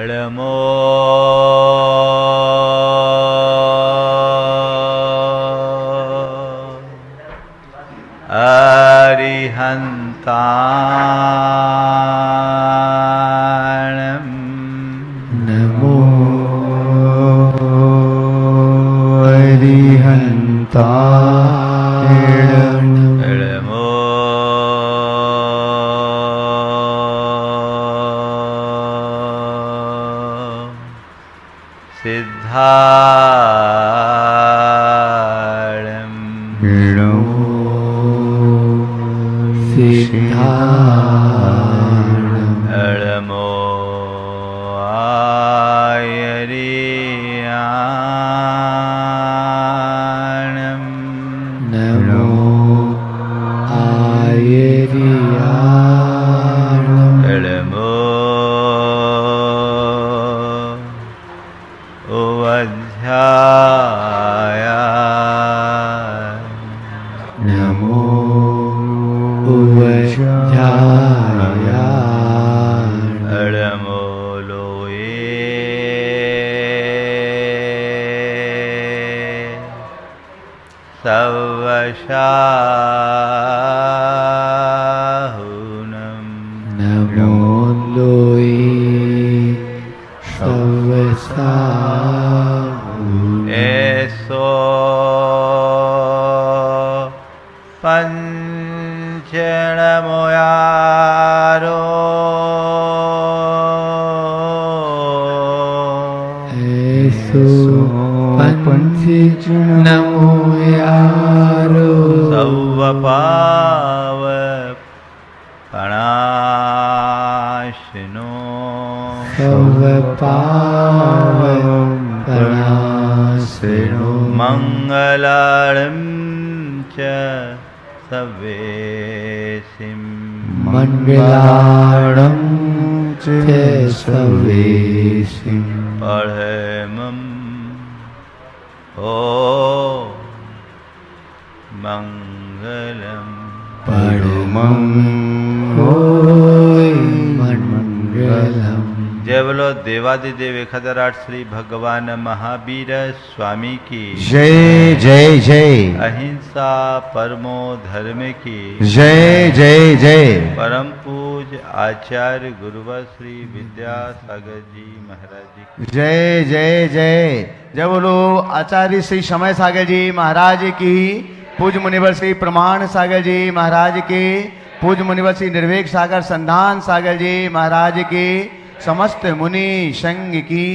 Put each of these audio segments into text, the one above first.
नमो अरिहन्ताणं नमो अरिहन्ताणं नमो सिद्धाणं नमो आयर्याणं नमो आयर्याणं नमो उवध्याय नमो उवध्याय नमो लोये सवशाहुनं नमो लोये सवशाहुनं एसो पंचणमोयारो एसो पंचनमो यारो सौवपाव पणाशिनो सवपावपणासिनो मंगलार्णं च सवेसिं मंगलार्णं च सवेसिं पढ़मं ओ मंगलम परमं होय मंगलम। जय बोलो देवादिदेव 1008 श्री भगवान महावीर स्वामी की जय जय जय अहिंसा परमो धर्म की जय जय जय परम पूज आचार्य गुरुवर श्री विद्यासागर जी महाराज जी की जय जय जय जय बोलो आचार्य श्री समय सागर जी महाराज की, पूज्य मुनिवर श्री प्रमाण सागर जी महाराज की, पूज्य मुनिवर श्री निर्वेक सागर संधान सागर जी महाराज की, समस्त मुनि संघ की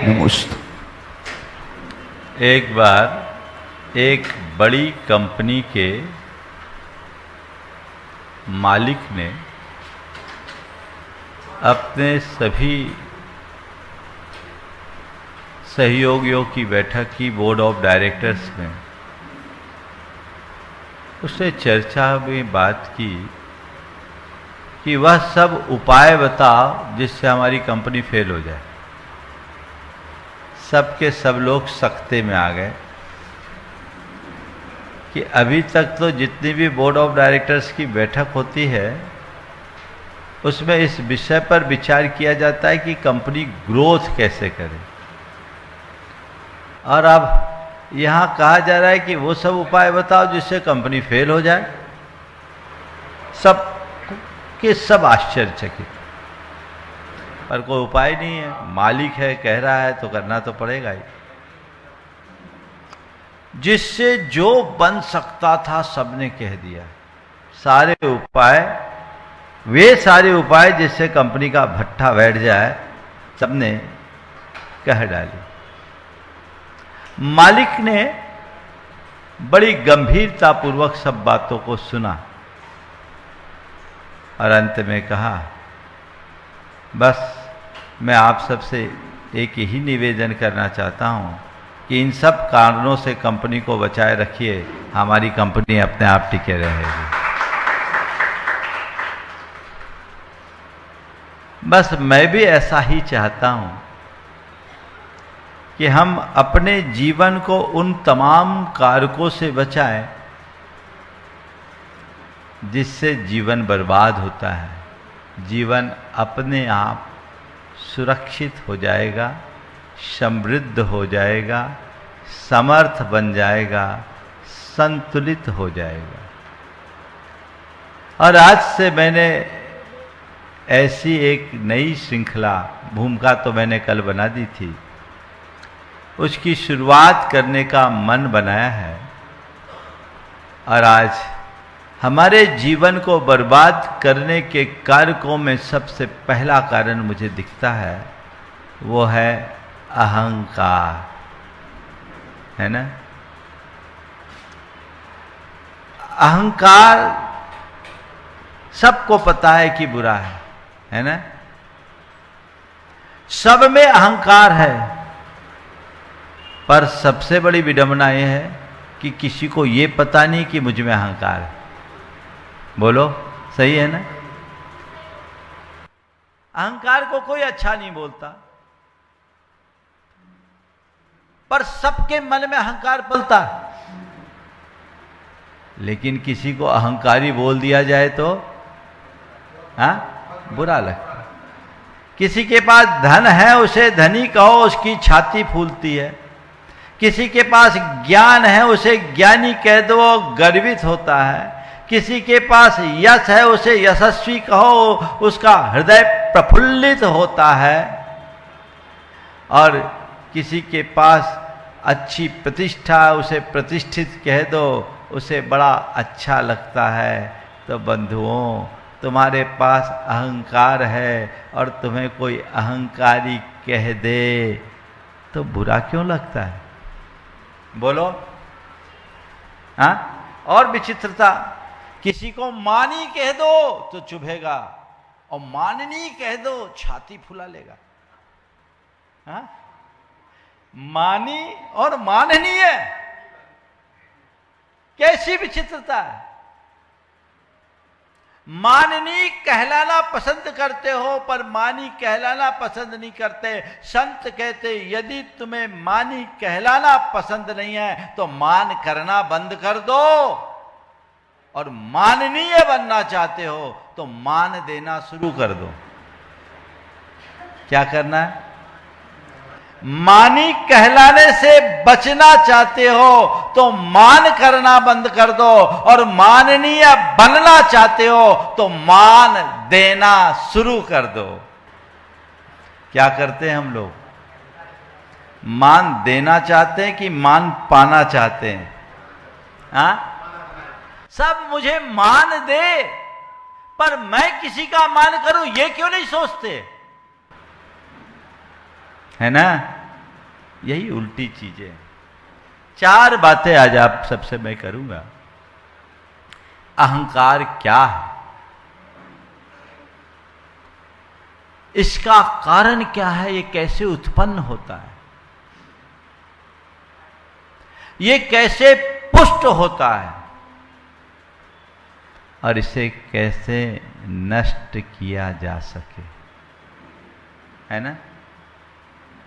नमस्ते। एक बार एक बड़ी कंपनी के मालिक ने अपने सभी सहयोगियों की बैठक की बोर्ड ऑफ डायरेक्टर्स में। उसने चर्चा में बात की कि वह सब उपाय बताओ जिससे हमारी कंपनी फेल हो जाए। सब के सब लोग सकते में आ गए कि अभी तक तो जितनी भी बोर्ड ऑफ डायरेक्टर्स की बैठक होती है उसमें इस विषय पर विचार किया जाता है कि कंपनी ग्रोथ कैसे करे, और अब यहाँ कहा जा रहा है कि वो सब उपाय बताओ जिससे कंपनी फेल हो जाए। सब के सब आश्चर्यचकित, पर कोई उपाय नहीं है। मालिक है, कह रहा है तो करना तो पड़ेगा ही। जिससे जो बन सकता था सबने कह दिया। सारे उपाय, वे सारे उपाय जिससे कंपनी का भट्ठा बैठ जाए, सबने कह डाली। मालिक ने बड़ी गंभीरता पूर्वक सब बातों को सुना और अंत में कहा, बस मैं आप सबसे एक ही निवेदन करना चाहता हूं कि इन सब कारणों से कंपनी को बचाए रखिए, हमारी कंपनी अपने आप टिके रहेगी। बस मैं भी ऐसा ही चाहता हूं कि हम अपने जीवन को उन तमाम कारकों से बचाएं जिससे जीवन बर्बाद होता है। जीवन अपने आप सुरक्षित हो जाएगा, समृद्ध हो जाएगा, समर्थ बन जाएगा, संतुलित हो जाएगा। और आज से मैंने ऐसी एक नई श्रृंखला, भूमिका तो मैंने कल बना दी थी, उसकी शुरुआत करने का मन बनाया है। और आज हमारे जीवन को बर्बाद करने के कारकों में सबसे पहला कारण मुझे दिखता है, वो है अहंकार, है ना। अहंकार सबको पता है कि बुरा है ना। सब में अहंकार है, पर सबसे बड़ी विडंबना यह है कि किसी को यह पता नहीं कि मुझ में अहंकार है। बोलो, सही है ना। अहंकार को कोई अच्छा नहीं बोलता, पर सबके मन में अहंकार पलता है। लेकिन किसी को अहंकारी बोल दिया जाए तो बुरा लगता है। किसी के पास धन है, उसे धनी कहो, उसकी छाती फूलती है। किसी के पास ज्ञान है, उसे ज्ञानी कह दो, गर्वित होता है। किसी के पास यश है, उसे यशस्वी कहो, उसका हृदय प्रफुल्लित होता है। और किसी के पास अच्छी प्रतिष्ठा, उसे प्रतिष्ठित कह दो, उसे बड़ा अच्छा लगता है। तो बंधुओं, तुम्हारे पास अहंकार है और तुम्हें कोई अहंकारी कह दे तो बुरा क्यों लगता है? बोलो। और विचित्रता, किसी को मानी कह दो तो चुभेगा, और माननी कह दो छाती फुला लेगा। मानी और माननीय, कैसी विचित्रता है। माननी कहलाना पसंद करते हो, पर मानी कहलाना पसंद नहीं करते। संत कहते यदि तुम्हें मानी कहलाना पसंद नहीं है तो मान करना बंद कर दो, और माननीय बनना चाहते हो तो मान देना शुरू कर दो। क्या करना है? मानी कहलाने से बचना चाहते हो तो मान करना बंद कर दो, और माननीय बनना चाहते हो तो मान देना शुरू कर दो। क्या करते हैं हम लोग? मान देना चाहते हैं कि मान पाना चाहते हैं? सब मुझे मान दे, पर मैं किसी का मान करूं, ये क्यों नहीं सोचते? है ना। यही उल्टी चीजें। 4 बातें आज आप सबसे मैं करूंगा। अहंकार क्या है, इसका कारण क्या है, ये कैसे उत्पन्न होता है, ये कैसे पुष्ट होता है, और इसे कैसे नष्ट किया जा सके, है ना।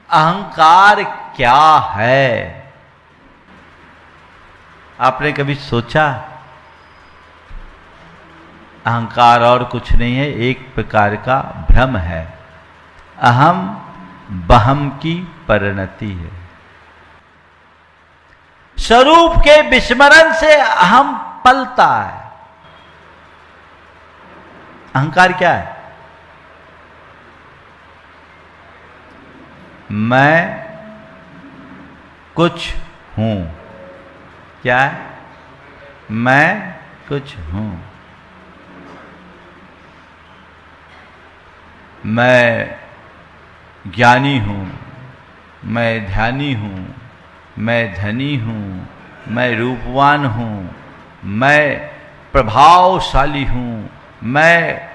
अहंकार क्या है? आपने कभी सोचा? अहंकार और कुछ नहीं है, एक प्रकार का भ्रम है। अहम बहम की परिणति है। स्वरूप के विस्मरण से अहम पलता है। अहंकार क्या है? मैं कुछ हूं। क्या है? मैं कुछ हूं। मैं ज्ञानी हूं, मैं ध्यानी हूं, मैं धनी हूं, मैं रूपवान हूं, मैं प्रभावशाली हूं, मैं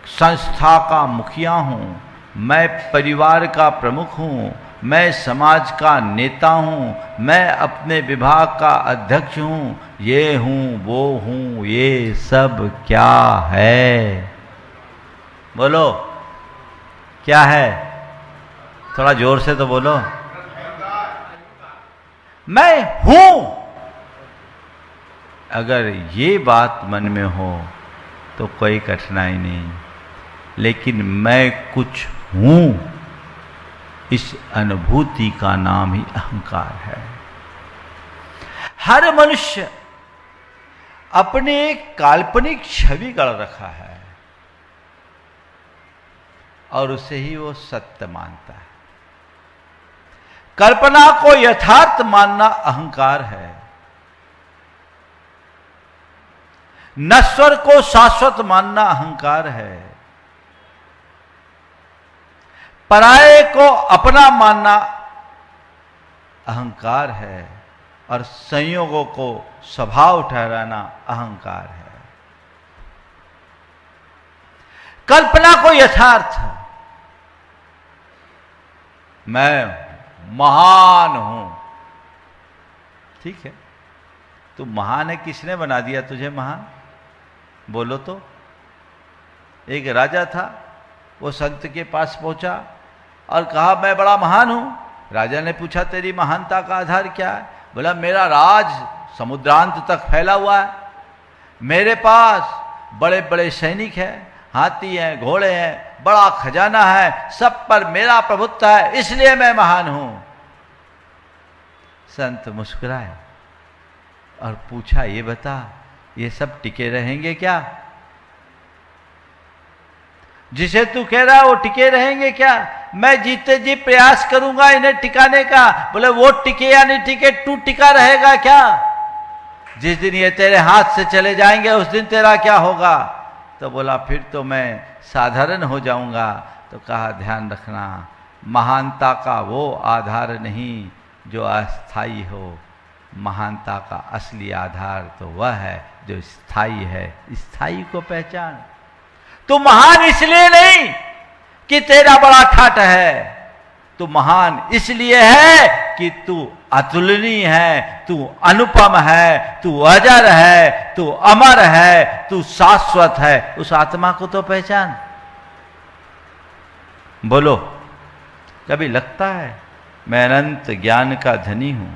संस्था का मुखिया हूं, मैं परिवार का प्रमुख हूं, मैं समाज का नेता हूं, मैं अपने विभाग का अध्यक्ष हूं, ये हूं वो हूं, ये सब क्या है? बोलो, क्या है? थोड़ा जोर से तो बोलो। मैं हूं। अगर ये बात मन में हो तो कोई कठिनाई नहीं, लेकिन मैं कुछ हूं, इस अनुभूति का नाम ही अहंकार है। हर मनुष्य अपने एक काल्पनिक छवि गढ़ रखा है और उसे ही वो सत्य मानता है। कल्पना को यथार्थ मानना अहंकार है। नश्वर को शाश्वत मानना अहंकार है। पराये को अपना मानना अहंकार है और संयोगों को स्वभाव ठहराना अहंकार है। कल्पना को यथार्थ, मैं महान हूं, ठीक है, तू महान है, किसने बना दिया तुझे महान? बोलो तो। एक राजा था, वो संत के पास पहुंचा और कहा मैं बड़ा महान हूं। राजा ने पूछा तेरी महानता का आधार क्या है? बोला मेरा राज समुद्रांत तक फैला हुआ है, मेरे पास बड़े बड़े सैनिक हैं, हाथी हैं, घोड़े हैं, बड़ा खजाना है, सब पर मेरा प्रभुत्व है, इसलिए मैं महान हूं। संत मुस्कुराए और पूछा ये बता, ये सब टिके रहेंगे क्या? जिसे तू कह रहा है वो टिके रहेंगे क्या? मैं जीते जी प्रयास करूंगा इन्हें टिकाने का। बोले वो टिके या नहीं टिके, तू टिका रहेगा क्या? जिस दिन ये तेरे हाथ से चले जाएंगे उस दिन तेरा क्या होगा? तो बोला फिर तो मैं साधारण हो जाऊंगा। तो कहा ध्यान रखना, महानता का वो आधार नहीं जो अस्थाई हो, महानता का असली आधार तो वह है जो स्थायी है। स्थायी को पहचान। तू महान इसलिए नहीं कि तेरा बड़ा ठाट है, तू महान इसलिए है कि तू अतुलनीय है, तू अनुपम है, तू अजर है, तू अमर है, तू शाश्वत है। उस आत्मा को तो पहचान। बोलो, कभी लगता है मैं अनंत ज्ञान का धनी हूं,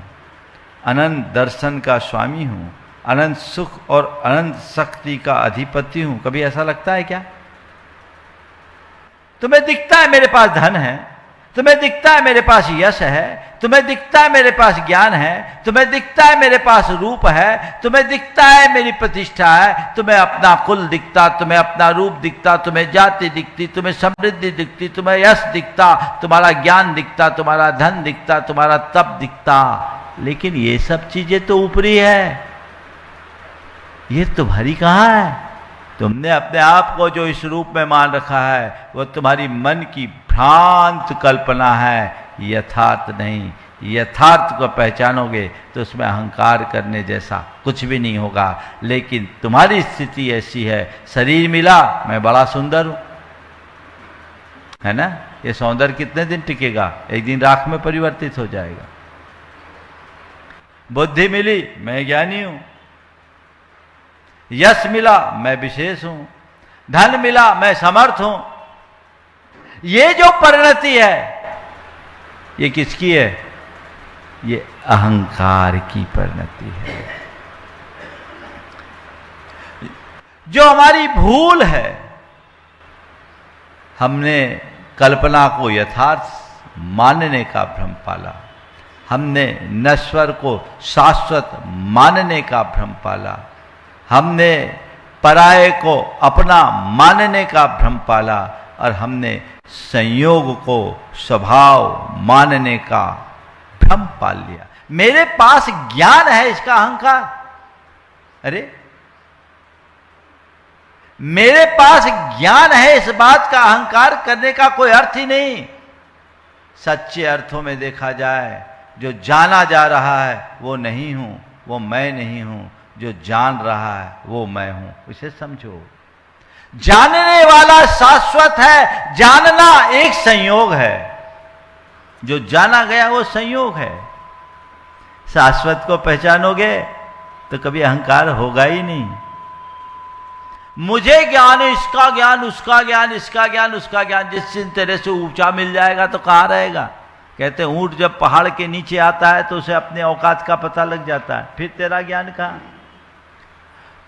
अनंत दर्शन का स्वामी हूं, अनंत सुख और अनंत शक्ति का अधिपति हूं? कभी ऐसा लगता है क्या? तुम्हें दिखता है मेरे पास धन है, तुम्हें दिखता है मेरे पास यश है, तुम्हें दिखता है मेरे पास ज्ञान है, तुम्हें दिखता है मेरे पास रूप है, तुम्हें दिखता है मेरी प्रतिष्ठा है, तुम्हें अपना कुल दिखता, तुम्हें अपना रूप दिखता, तुम्हें जाति दिखती, तुम्हें समृद्धि दिखती, तुम्हें यश दिखता, तुम्हारा ज्ञान दिखता, तुम्हारा धन दिखता, तुम्हारा तप दिखता। लेकिन ये सब चीजें तो ऊपरी है, ये तुम्हारी कहाँ है? तुमने अपने आप को जो इस रूप में मान रखा है वो तुम्हारी मन की भ्रांत कल्पना है, यथार्थ नहीं। यथार्थ को पहचानोगे तो उसमें अहंकार करने जैसा कुछ भी नहीं होगा। लेकिन तुम्हारी स्थिति ऐसी है, शरीर मिला मैं बड़ा सुंदर हूं, है ना? ये सौंदर्य कितने दिन टिकेगा? एक दिन राख में परिवर्तित हो जाएगा। बुद्धि मिली मैं ज्ञानी हूं, यश मिला मैं विशेष हूं, धन मिला मैं समर्थ हूं। ये जो परिणति है ये किसकी है? ये अहंकार की परिणति है। जो हमारी भूल है, हमने कल्पना को यथार्थ मानने का भ्रम पाला, हमने नश्वर को शाश्वत मानने का भ्रम पाला, हमने पराये को अपना मानने का भ्रम पाला और हमने संयोग को स्वभाव मानने का भ्रम पाल लिया। मेरे पास ज्ञान है इसका अहंकार। अरे मेरे पास ज्ञान है इस बात का अहंकार करने का कोई अर्थ ही नहीं। सच्चे अर्थों में देखा जाए, जो जाना जा रहा है वो नहीं हूं, वो मैं नहीं हूं, जो जान रहा है वो मैं हूं। इसे समझो, जानने वाला शाश्वत है, जानना एक संयोग है, जो जाना गया वो संयोग है। शाश्वत को पहचानोगे तो कभी अहंकार होगा ही नहीं। मुझे ज्ञान, इसका ज्ञान, उसका ज्ञान, इसका ज्ञान, उसका ज्ञान, जिस दिन तेरे से ऊंचा मिल जाएगा तो कहां रहेगा? कहते ऊंट जब पहाड़ के नीचे आता है तो उसे अपने औकात का पता लग जाता है, फिर तेरा ज्ञान कहां?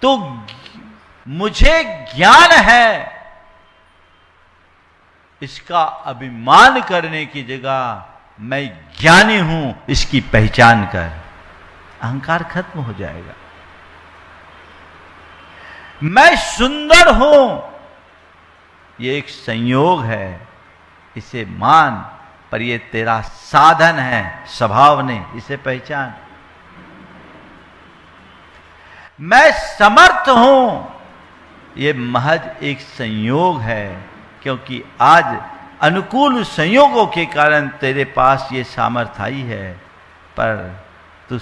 तो मुझे ज्ञान है इसका अभिमान करने की जगह मैं ज्ञानी हूं इसकी पहचान कर, अहंकार खत्म हो जाएगा। मैं सुंदर हूं, ये एक संयोग है, इसे मान, पर ये तेरा साधन है, स्वभाव नहीं, इसे पहचान। मैं समर्थ हूं, ये महज एक संयोग है, क्योंकि आज अनुकूल संयोगों के कारण तेरे पास ये सामर्थ्य आई है, पर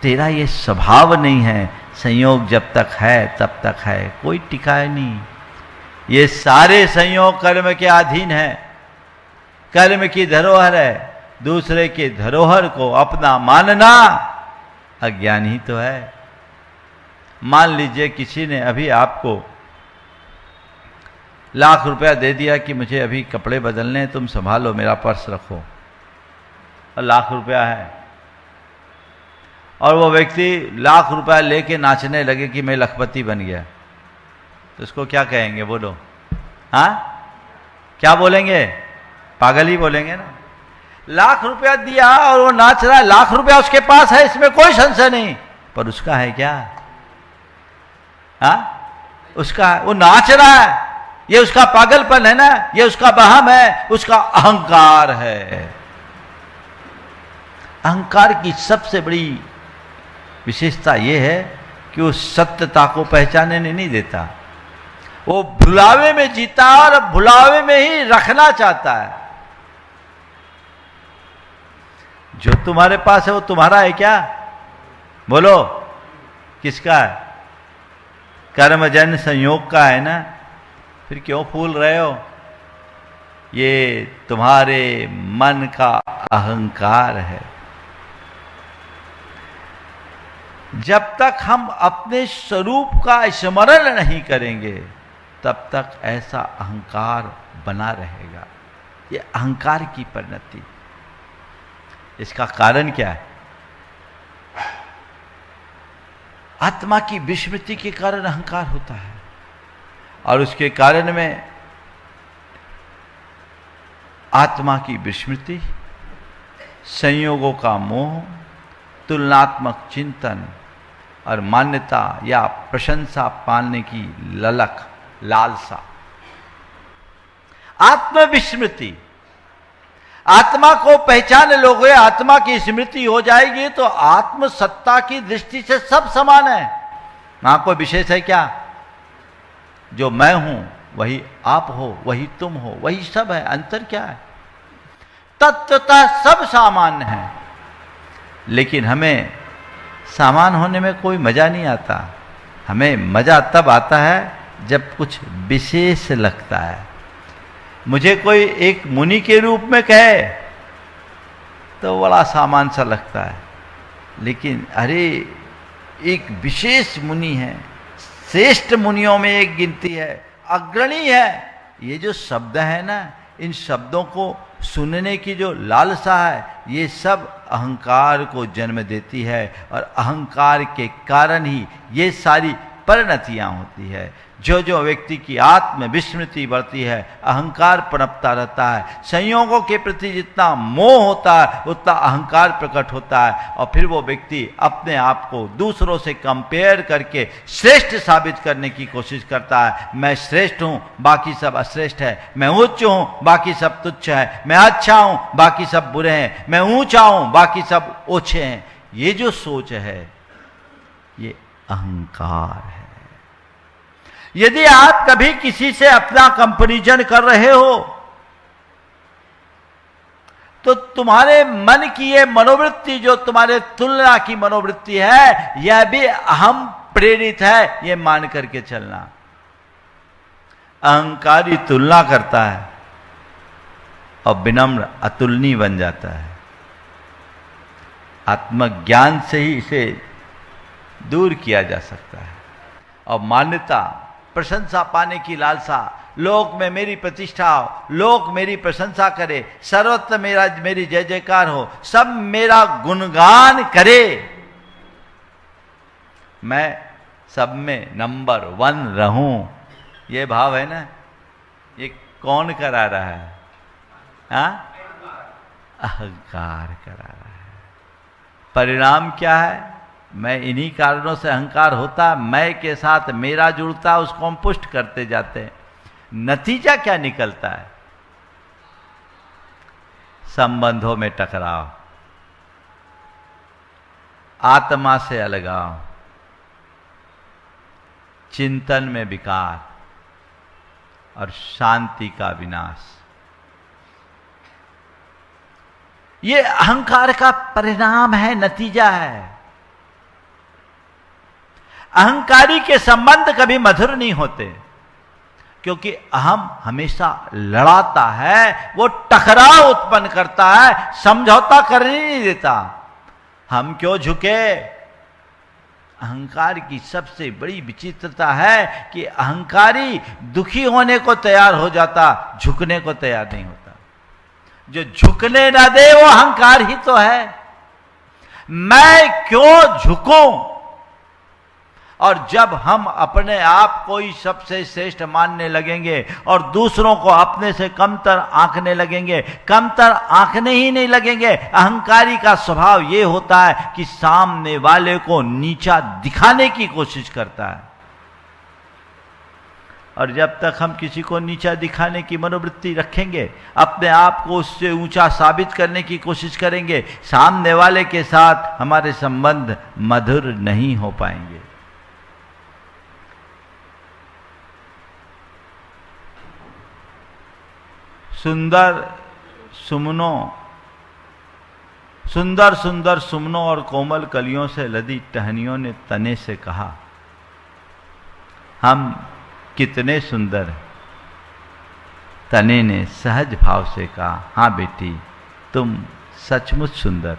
तेरा ये स्वभाव नहीं है। संयोग जब तक है तब तक है, कोई टिकाए नहीं। ये सारे संयोग कर्म के अधीन है, कर्म की धरोहर है। दूसरे के धरोहर को अपना मानना अज्ञान ही तो है। मान लीजिए किसी ने अभी आपको लाख रुपया दे दिया कि मुझे अभी कपड़े बदलने हैं, तुम संभालो, मेरा पर्स रखो, और लाख रुपया है, और वो व्यक्ति लाख रुपया लेके नाचने लगे कि मैं लखपति बन गया, तो उसको क्या कहेंगे? बोलो, हाँ क्या बोलेंगे? पागल ही बोलेंगे ना। लाख रुपया दिया और वो नाच रहा है, लाख रुपया उसके पास है, इसमें कोई संशय नहीं, पर उसका है क्या? हाँ, उसका है, वो नाच रहा है, ये उसका पागलपन है ना, ये उसका बहम है, उसका अहंकार है। अहंकार की सबसे बड़ी विशेषता यह है कि वो सत्यता को पहचानने नहीं देता, वो भुलावे में जीता और भुलावे में ही रखना चाहता है। जो तुम्हारे पास है वो तुम्हारा है क्या? बोलो, किसका है? कर्मजन्य संयोग का है ना, फिर क्यों फूल रहे हो? ये तुम्हारे मन का अहंकार है। जब तक हम अपने स्वरूप का स्मरण नहीं करेंगे तब तक ऐसा अहंकार बना रहेगा। ये अहंकार की परिणति। इसका कारण क्या है? आत्मा की विस्मृति के कारण अहंकार होता है, और उसके कारण में आत्मा की विस्मृति, संयोगों का मोह, तुलनात्मक चिंतन और मान्यता या प्रशंसा पाने की ललक, लालसा, आत्मविस्मृति। आत्मा को पहचान लोगे, आत्मा की स्मृति हो जाएगी तो आत्म सत्ता की दृष्टि से सब समान है। वहां कोई विशेष है क्या? जो मैं हूं वही आप हो, वही तुम हो, वही सब है। अंतर क्या है? तत्वतः सब सामान्य है, लेकिन हमें सामान होने में कोई मजा नहीं आता। हमें मजा तब आता है जब कुछ विशेष लगता है। मुझे कोई एक मुनि के रूप में कहे तो बड़ा सामान सा लगता है, लेकिन अरे एक विशेष मुनि है, श्रेष्ठ मुनियों में एक गिनती है, अग्रणी है, ये जो शब्द है ना, इन शब्दों को सुनने की जो लालसा है, ये सब अहंकार को जन्म देती है, और अहंकार के कारण ही ये सारी परिणतियां होती है। जो जो व्यक्ति की आत्म विस्मृति बढ़ती है, अहंकार पनपता रहता है। संयोगों के प्रति जितना मोह होता है उतना अहंकार प्रकट होता है, और फिर वो व्यक्ति अपने आप को दूसरों से कंपेयर करके श्रेष्ठ साबित करने की कोशिश करता है। मैं श्रेष्ठ हूं, बाकी सब अश्रेष्ठ है। मैं उच्च हूं, बाकी सब तुच्छ है। मैं अच्छा हूं, बाकी सब बुरे हैं। मैं ऊंचा हूं, बाकी सब ओछे हैं। ये जो सोच है ये अहंकार है। यदि आप कभी किसी से अपना कंपैरिजन कर रहे हो तो तुम्हारे मन की ये मनोवृत्ति, जो तुम्हारे तुलना की मनोवृत्ति है, यह भी अहम प्रेरित है, ये मान करके चलना। अहंकारी तुलना करता है और विनम्र अतुलनीय बन जाता है। आत्मज्ञान से ही इसे दूर किया जा सकता है। और मान्यता, प्रशंसा पाने की लालसा, लोक में मेरी प्रतिष्ठा हो, लोक मेरी प्रशंसा करे, सर्वत्र मेरी जय जयकार हो, सब मेरा गुणगान करे, मैं सब में नंबर 1 रहूं, ये भाव है ना, ये कौन करा रहा है? हाँ, अहंकार करा रहा है। परिणाम क्या है? मैं इन्हीं कारणों से अहंकार होता, मैं के साथ मेरा जुड़ता, उसको हम पुष्ट करते जाते हैं। नतीजा क्या निकलता है? संबंधों में टकराव, आत्मा से अलगाव, चिंतन में विकार और शांति का विनाश। ये अहंकार का परिणाम है, नतीजा है। अहंकारी के संबंध कभी मधुर नहीं होते, क्योंकि अहम हमेशा लड़ाता है, वो टकराव उत्पन्न करता है, समझौता करने नहीं देता। हम क्यों झुके? अहंकार की सबसे बड़ी विचित्रता है कि अहंकारी दुखी होने को तैयार हो जाता, झुकने को तैयार नहीं होता। जो झुकने ना दे वो अहंकार ही तो है। मैं क्यों झुकूं? और जब हम अपने आप को ही सबसे श्रेष्ठ मानने लगेंगे और दूसरों को अपने से कमतर आंकने लगेंगे, कमतर आंकने ही नहीं लगेंगे। अहंकारी का स्वभाव ये होता है कि सामने वाले को नीचा दिखाने की कोशिश करता है, और जब तक हम किसी को नीचा दिखाने की मनोवृत्ति रखेंगे, अपने आप को उससे ऊंचा साबित करने की कोशिश करेंगे, सामने वाले के साथ हमारे संबंध मधुर नहीं हो पाएंगे। सुंदर सुंदर सुमनों और कोमल कलियों से लदी टहनियों ने तने से कहा, हम कितने सुंदर हैं। तने ने सहज भाव से कहा, हाँ बेटी, तुम सचमुच सुंदर।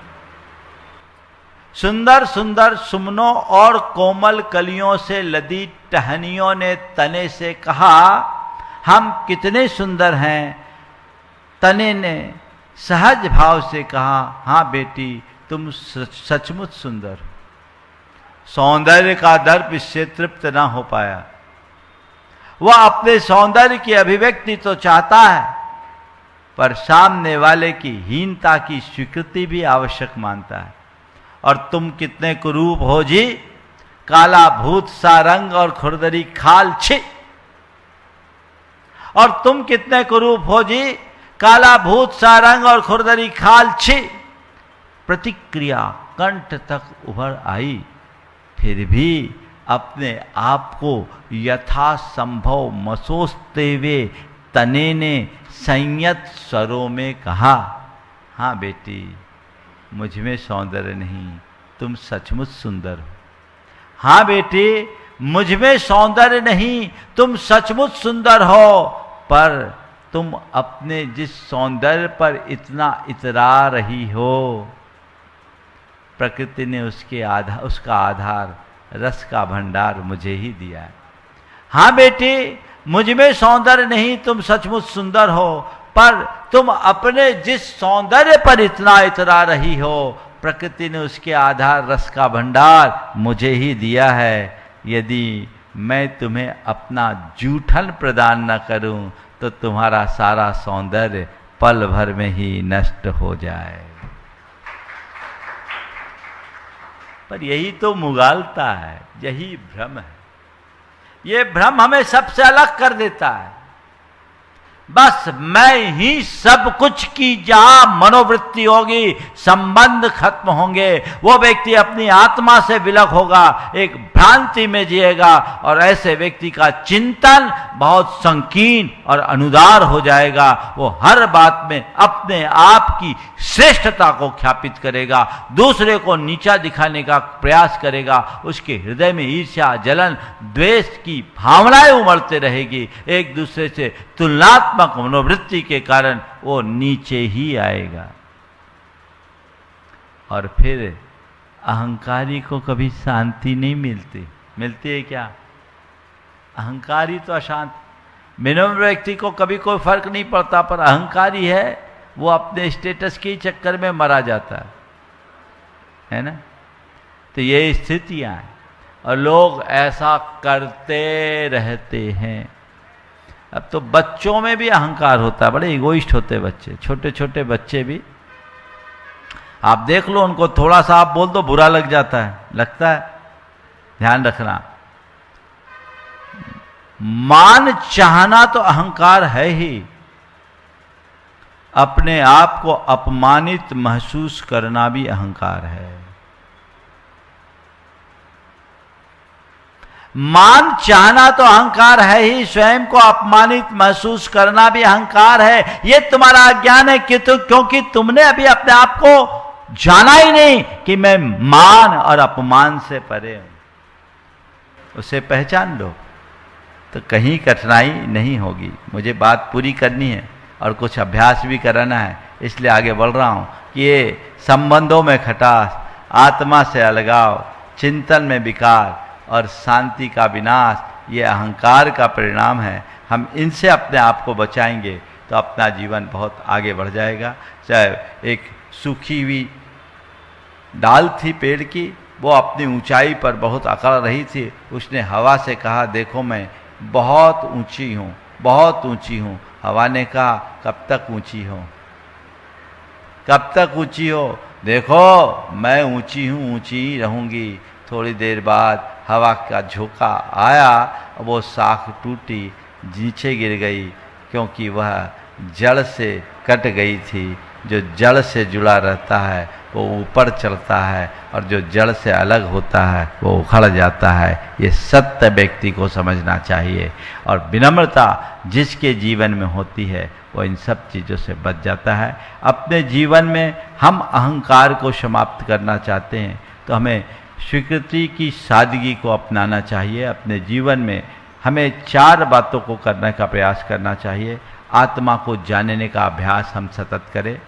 सुंदर सुंदर सुमनों और कोमल कलियों से लदी टहनियों ने तने से कहा, हम कितने सुंदर हैं। तने ने सहज भाव से कहा, हाँ बेटी, तुम सचमुच सुंदर हो। सौंदर्य का दर्प इससे तृप्त ना हो पाया। वह अपने सौंदर्य की अभिव्यक्ति तो चाहता है, पर सामने वाले की हीनता की स्वीकृति भी आवश्यक मानता है। और तुम कितने कुरूप हो जी, काला भूत सा रंग और खुरदरी खाल, छी। और तुम कितने कुरूप हो जी, काला भूत सा रंग और खुरदरी खाल, छी। प्रतिक्रिया कंठ तक उभर आई, फिर भी अपने आप को यथासंभव मसोसते हुए तने ने संयत स्वरों में कहा, हाँ बेटी, मुझ में सौंदर्य नहीं, तुम सचमुच सुंदर हो। हाँ बेटी, मुझ में सौंदर्य नहीं, तुम सचमुच सुंदर हो, पर तुम अपने जिस सौंदर्य पर इतना इतरा रही हो, प्रकृति ने उसका आधार रस का भंडार मुझे ही दिया है। हाँ बेटी, मुझ में सौंदर्य नहीं, तुम सचमुच सुंदर हो, पर तुम अपने जिस सौंदर्य पर इतना इतरा रही हो, प्रकृति ने उसके आधार रस का भंडार मुझे ही दिया है। यदि मैं तुम्हें अपना जूठन प्रदान न करूं, तो तुम्हारा सारा सौंदर्य पल भर में ही नष्ट हो जाए। पर यही तो मुगालता है, यही भ्रम है। ये भ्रम हमें सबसे अलग कर देता है। बस मैं ही सब कुछ की जहां मनोवृत्ति होगी, संबंध खत्म होंगे, वो व्यक्ति अपनी आत्मा से विलग होगा, एक भ्रांति में जिएगा, और ऐसे व्यक्ति का चिंतन बहुत संकीर्ण और अनुदार हो जाएगा। वो हर बात में अपने आप की श्रेष्ठता को ख्यापित करेगा, दूसरे को नीचा दिखाने का प्रयास करेगा, उसके हृदय में ईर्ष्या, जलन, द्वेष की भावनाएं उमड़ते रहेगी। एक दूसरे से तुलनात्मक मनोवृत्ति के कारण वो नीचे ही आएगा। और फिर अहंकारी को कभी शांति नहीं मिलती है क्या? अहंकारी तो अशांत, विनम्र व्यक्ति को कभी कोई फर्क नहीं पड़ता, पर अहंकारी है वो अपने स्टेटस के चक्कर में मरा जाता है ना। तो ये स्थितियां हैं और लोग ऐसा करते रहते हैं। अब तो बच्चों में भी अहंकार होता है, बड़े इगोइस्ट होते हैं बच्चे, छोटे छोटे बच्चे भी। आप देख लो उनको, थोड़ा सा आप बोल दो बुरा लग जाता है, लगता है। ध्यान रखना, मान चाहना तो अहंकार है ही, अपने आप को अपमानित महसूस करना भी अहंकार है। मान चाहना तो अहंकार है ही, स्वयं को अपमानित महसूस करना भी अहंकार है। ये तुम्हारा अज्ञान है क्योंकि तुमने अभी अपने आप को जाना ही नहीं कि मैं मान और अपमान से परे हूं। उसे पहचान लो तो कहीं कठिनाई नहीं होगी। मुझे बात पूरी करनी है और कुछ अभ्यास भी कराना है, इसलिए आगे बढ़ रहा हूं कि ये संबंधों में खटास, आत्मा से अलगाव, चिंतन में विकार और शांति का विनाश, ये अहंकार का परिणाम है। हम इनसे अपने आप को बचाएंगे तो अपना जीवन बहुत आगे बढ़ जाएगा। चाहे एक सूखी हुई डाल थी पेड़ की, वो अपनी ऊंचाई पर बहुत अकड़ रही थी। उसने हवा से कहा, देखो मैं बहुत ऊंची हूँ, बहुत ऊंची हूँ। हवा ने कहा, कब तक ऊंची हो, कब तक ऊंची हो? देखो मैं ऊंची हूँ, ऊंची ही रहूँगी। थोड़ी देर बाद हवा का झोंका आया, वो शाख टूटी, नीचे गिर गई, क्योंकि वह जड़ से कट गई थी। जो जड़ से जुड़ा रहता है वो ऊपर चढ़ता है, और जो जड़ से अलग होता है वो उखड़ जाता है। ये सत्य व्यक्ति को समझना चाहिए, और विनम्रता जिसके जीवन में होती है वो इन सब चीज़ों से बच जाता है। अपने जीवन में हम अहंकार को समाप्त करना चाहते हैं तो हमें स्वीकृति की सादगी को अपनाना चाहिए। अपने जीवन में हमें 4 बातों को करने का प्रयास करना चाहिए। आत्मा को जानने का अभ्यास हम सतत करें।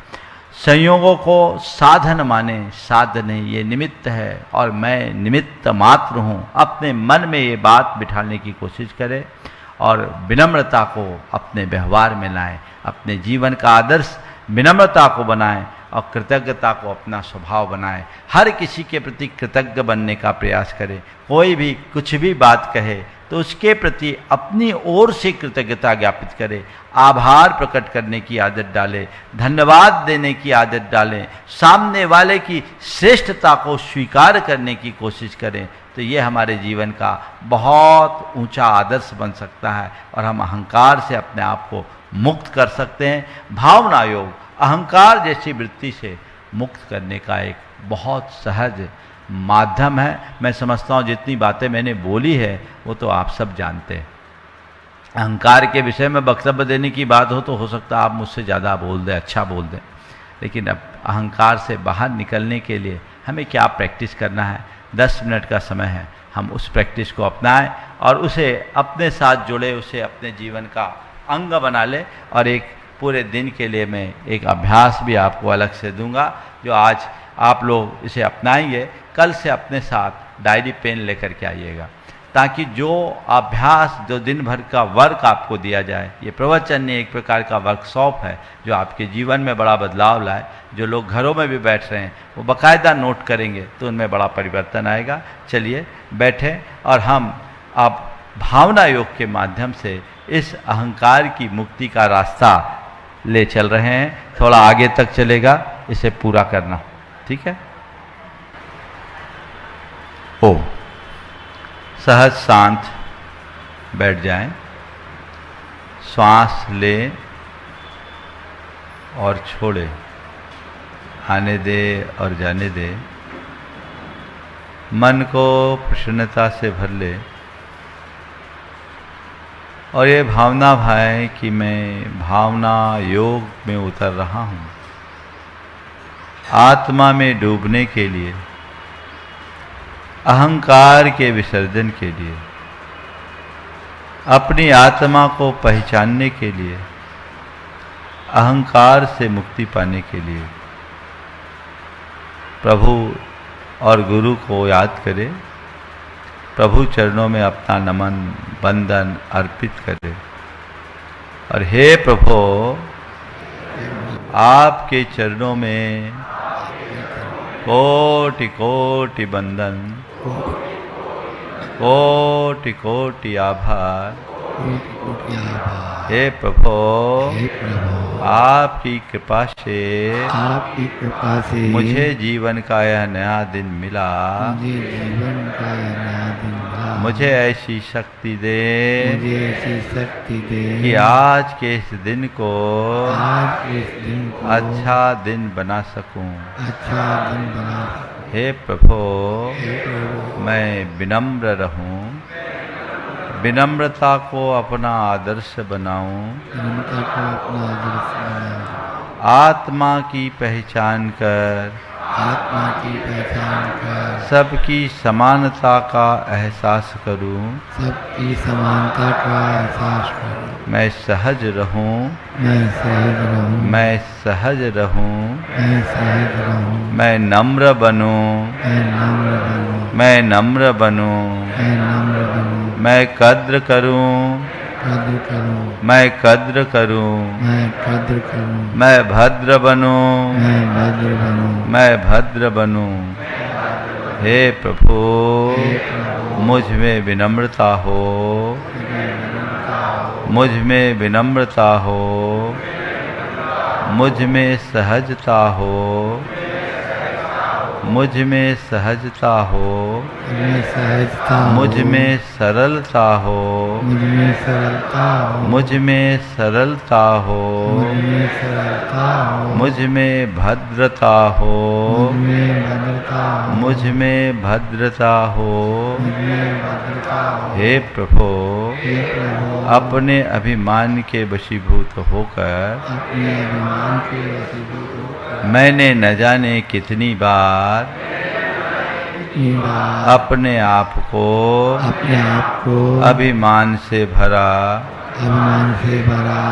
संयोगों को साधन माने, साधन नहीं, ये निमित्त है और मैं निमित्त मात्र हूँ। अपने मन में ये बात बिठाने की कोशिश करें और विनम्रता को अपने व्यवहार में लाएं। अपने जीवन का आदर्श विनम्रता को बनाएं और कृतज्ञता को अपना स्वभाव बनाएं। हर किसी के प्रति कृतज्ञ बनने का प्रयास करें। कोई भी कुछ भी बात कहे तो उसके प्रति अपनी ओर से कृतज्ञता ज्ञापित करें, आभार प्रकट करने की आदत डालें, धन्यवाद देने की आदत डालें, सामने वाले की श्रेष्ठता को स्वीकार करने की कोशिश करें। तो ये हमारे जीवन का बहुत ऊंचा आदर्श बन सकता है और हम अहंकार से अपने आप को मुक्त कर सकते हैं। भावना योग अहंकार जैसी वृत्ति से मुक्त करने का एक बहुत सहज माध्यम है। मैं समझता हूँ जितनी बातें मैंने बोली है वो तो आप सब जानते हैं। अहंकार के विषय में वक्तव्य देने की बात हो सकता है आप मुझसे ज़्यादा बोल दें, अच्छा बोल दें, लेकिन अब अहंकार से बाहर निकलने के लिए हमें क्या प्रैक्टिस करना है? 10 मिनट का समय है, हम उस प्रैक्टिस को अपनाएं और उसे अपने साथ जुड़े, उसे अपने जीवन का अंग बना ले। और एक पूरे दिन के लिए मैं एक अभ्यास भी आपको अलग से दूंगा, जो आज आप लोग इसे अपनाएंगे। कल से अपने साथ डायरी पेन लेकर के आइएगा, ताकि जो अभ्यास, जो दिन भर का वर्क आपको दिया जाए, ये प्रवचन एक प्रकार का वर्कशॉप है जो आपके जीवन में बड़ा बदलाव लाए। जो लोग घरों में भी बैठ रहे हैं वो बाकायदा नोट करेंगे तो उनमें बड़ा परिवर्तन आएगा। चलिए बैठें और हम अब भावना योग के माध्यम से इस अहंकार की मुक्ति का रास्ता ले चल रहे हैं। थोड़ा आगे तक चलेगा, इसे पूरा करना, ठीक है? ओम। सहज शांत बैठ जाएं, श्वास लें और छोड़ें, आने दे और जाने दे। मन को प्रसन्नता से भर ले और ये भावना भाए कि मैं भावना योग में उतर रहा हूँ, आत्मा में डूबने के लिए, अहंकार के विसर्जन के लिए, अपनी आत्मा को पहचानने के लिए, अहंकार से मुक्ति पाने के लिए प्रभु और गुरु को याद करें, प्रभु चरणों में अपना नमन बंदन अर्पित करें और हे प्रभु, आपके चरणों में कोटि कोटि बंदन, कोटि कोटि आभार, कोटि कोटि आभार। हे प्रभु, हे प्रभु, आपकी कृपा से आपकी कृपा से मुझे जीवन का यह नया दिन मिला। मुझे जीवन का यह नया दिन मिला। मुझे ऐसी शक्ति दे मुझे ऐसी शक्ति दे कि आज के इस दिन को आज इस दिन को अच्छा दिन बना सकूं। अच्छा दिन बना सकूं। हे प्रभु, हे प्रभु, मैं विनम्र रहूं, विनम्रता को अपना आदर्श बनाऊं, विनम्रता को अपना आदर्श बनाऊं। आत्मा की पहचान कर आत्मा की पहचान कर सबकी समानता का एहसास करूं। सबकी समानता का एहसास करूं। मैं सहज रहूं, मैं सहज रहूं। मैं सहज रहूं, मैं सहज रहूं। मैं नम्र बनूं, मैं नम्र बनूं। मैं नम्र बनूं, मैं नम्र बनूं। मैं कद्र करूं, कद्र करूं। मैं कद्र करूं, मैं कद्र करूं। मैं भद्र बनूं, मैं भद्र बनूं। मैं भद्र बनूं। हे प्रभु, मुझ में विनम्रता हो, मुझ में विनम्रता हो, मुझ में सहजता हो, मुझ में सहजता हो, मुझमें सहजता हो। मुझ में सरलता हो, मुझमें सरलता हो। मुझ में सरलता हो, मुझमें सरलता हो। मुझ में भद्रता हो, मुझमें भद्रता हो। मुझ में भद्रता हो। मुझमें भद्रता हो। हे प्रभु, हे प्रभु, अपने अभिमान के वशीभूत होकर अपने अभिमान के वशीभूत होकर मैंने न जाने कितनी बार इतनी बार अपने आप को अपने आप को अभिमान से भरा, अभिमान से भरा,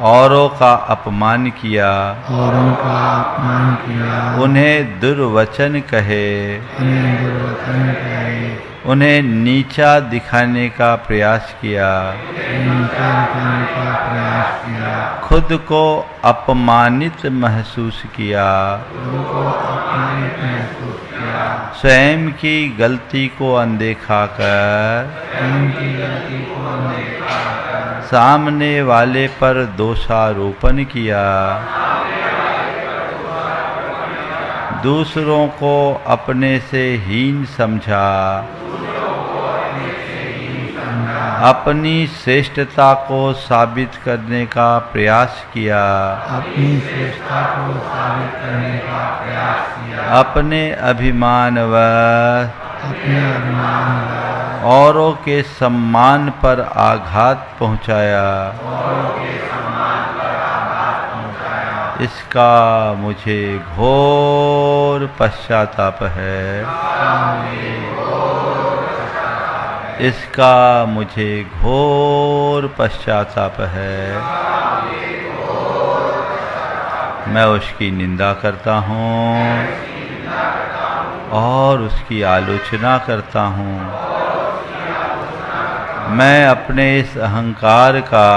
औरों का अपमान किया, औरों का अपमान किया, उन्हें दुर्वचन कहे, उन्हें दुर्वचन कहे, उन्हें नीचा दिखाने का प्रयास किया, नीचा दिखाने का प्रयास किया, खुद को अपमानित महसूस किया, उनको अपमानित महसूस किया, स्वयं की गलती को अनदेखा कर उनकी गलती को अनदेखा कर सामने वाले पर दोषारोपण किया, दूसरों को अपने से हीन समझा, अपनी श्रेष्ठता को साबित करने का प्रयास किया, अपनी श्रेष्ठता को साबित करने का प्रयास किया, अपने अभिमान व अपने अभिमान व औरों के सम्मान पर आघात पहुंचाया। इसका मुझे घोर पश्चाताप है, इसका मुझे घोर पश्चाताप है। मैं उसकी निंदा करता हूँ और उसकी आलोचना करता हूँ। मैं अपने इस अहंकार का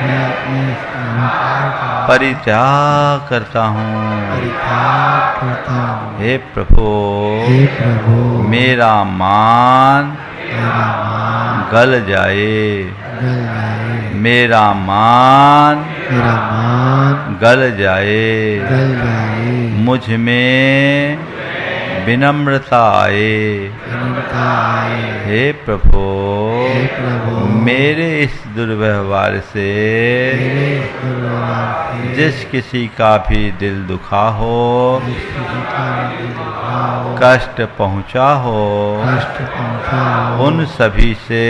मैं अपने इस अहंकार का परित्याग करता हूँ। परित्याग करता हूँ। हे प्रभु, हे प्रभु, मेरा मान मेरा मान गल जाए, गल जाए, मेरा मान मेरा मान गल जाए, गल जाए, मुझ में विनम्रता आए। विनम्रता आए। हे प्रभु, हे प्रभु, मेरे इस दुर्व्यवहार से मेरे इस दुर्व्यवहार से जिस किसी का भी दिल दुखा हो, जिस किसी का भी दिल दुखा हो, कष्ट पहुँचा हो, कष्ट पहुंचा हो, उन सभी से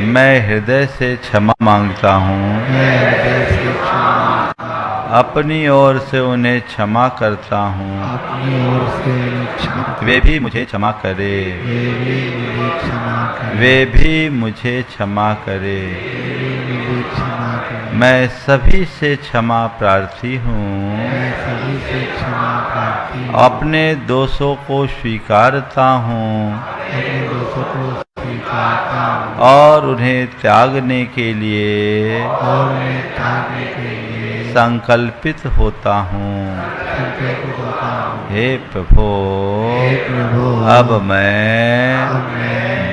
मैं हृदय से क्षमा मांगता हूँ। मैं हृदय से क्षमा अपनी ओर से उन्हें क्षमा करता हूँ। अपनी ओर से उन्हें क्षमा कर। वे भी मुझे क्षमा करे, वे भी मुझे क्षमा करें। वे भी मुझे क्षमा करे। वे भी मुझे क्षमा करें। मैं सभी से क्षमा प्रार्थी हूँ। मैं सभी से क्षमा प्रार्थी हूँ। अपने दोषों को स्वीकारता हूँ अपने दोषों को स्वीकारता हूँ और उन्हें त्यागने के लिए और उन्हें त्यागने के लिए संकल्पित होता हूँ। संकल्पित होता हूँ। हे प्रभु, हे प्रभु, अब मैं अब मैं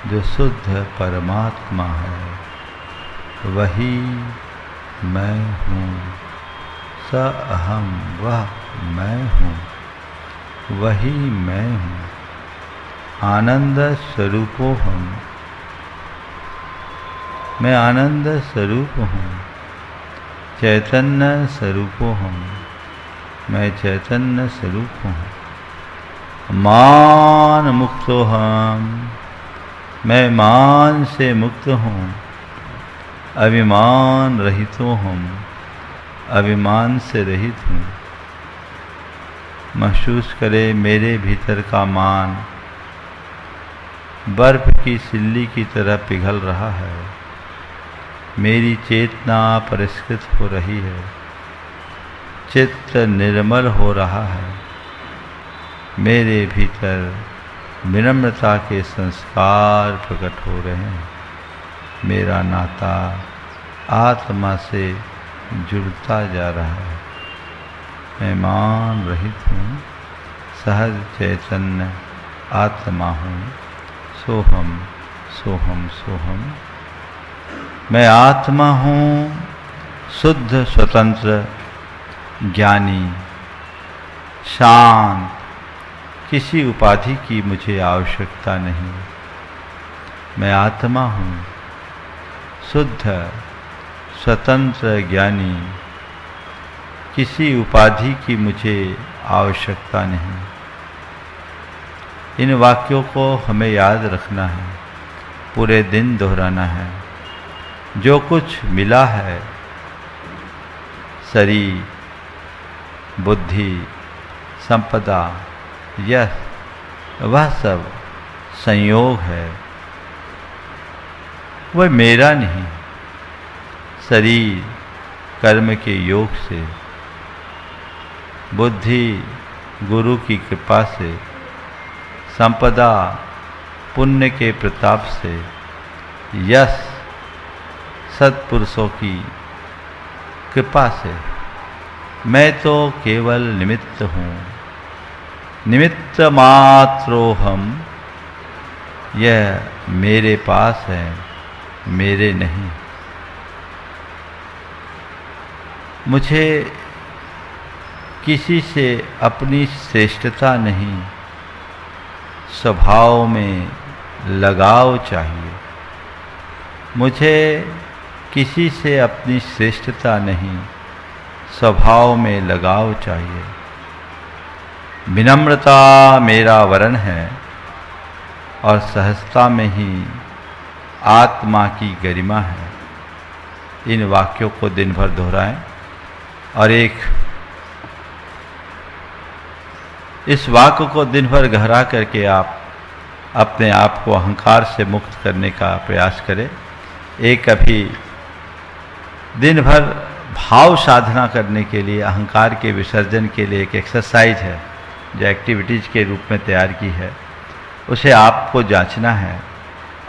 जो शुद्ध परमात्मा है, वही मैं हूँ। स अहम, वह मैं हूँ, वही मैं हूँ। आनंद स्वरूपोहम, मैं आनंद स्वरूप हूँ। चैतन्य स्वरूपोहम, मैं चैतन्य स्वरूप हूँ। मान मुक्तोहम, मैं मान से मुक्त हूँ। अभिमान रहितो हूँ, अभिमान से रहित हूँ। महसूस करे मेरे भीतर का मान बर्फ की सिल्ली की तरह पिघल रहा है। मेरी चेतना परिष्कृत हो रही है, चित्त निर्मल हो रहा है। मेरे भीतर विनम्रता के संस्कार प्रकट हो रहे हैं। मेरा नाता आत्मा से जुड़ता जा रहा है। मैं मान रहित हूँ, सहज चैतन्य आत्मा हूँ। सोहम सोहम सोहम। मैं आत्मा हूँ, शुद्ध स्वतंत्र ज्ञानी शांत। किसी उपाधि की मुझे आवश्यकता नहीं। मैं आत्मा हूँ, शुद्ध स्वतंत्र ज्ञानी। किसी उपाधि की मुझे आवश्यकता नहीं। इन वाक्यों को हमें याद रखना है, पूरे दिन दोहराना है। जो कुछ मिला है, शरीर, बुद्धि, संपदा, यश, वह सब संयोग है, वह मेरा नहीं। शरीर कर्म के योग से, बुद्धि गुरु की कृपा से, संपदा पुण्य के प्रताप से, यश सत्पुरुषों की कृपा से। मैं तो केवल निमित्त हूँ, निमित्त मात्रोहम। यह मेरे पास है, मेरे नहीं। मुझे किसी से अपनी श्रेष्ठता नहीं, स्वभाव में लगाव चाहिए। मुझे किसी से अपनी श्रेष्ठता नहीं, स्वभाव में लगाव चाहिए। विनम्रता मेरा वरण है और सहजता में ही आत्मा की गरिमा है। इन वाक्यों को दिन भर दोहराएं और इस वाक्य को दिन भर गहरा करके आप अपने आप को अहंकार से मुक्त करने का प्रयास करें। एक अभी दिन भर भाव साधना करने के लिए, अहंकार के विसर्जन के लिए एक एक्सरसाइज है जो एक्टिविटीज़ के रूप में तैयार की है, उसे आपको जांचना है।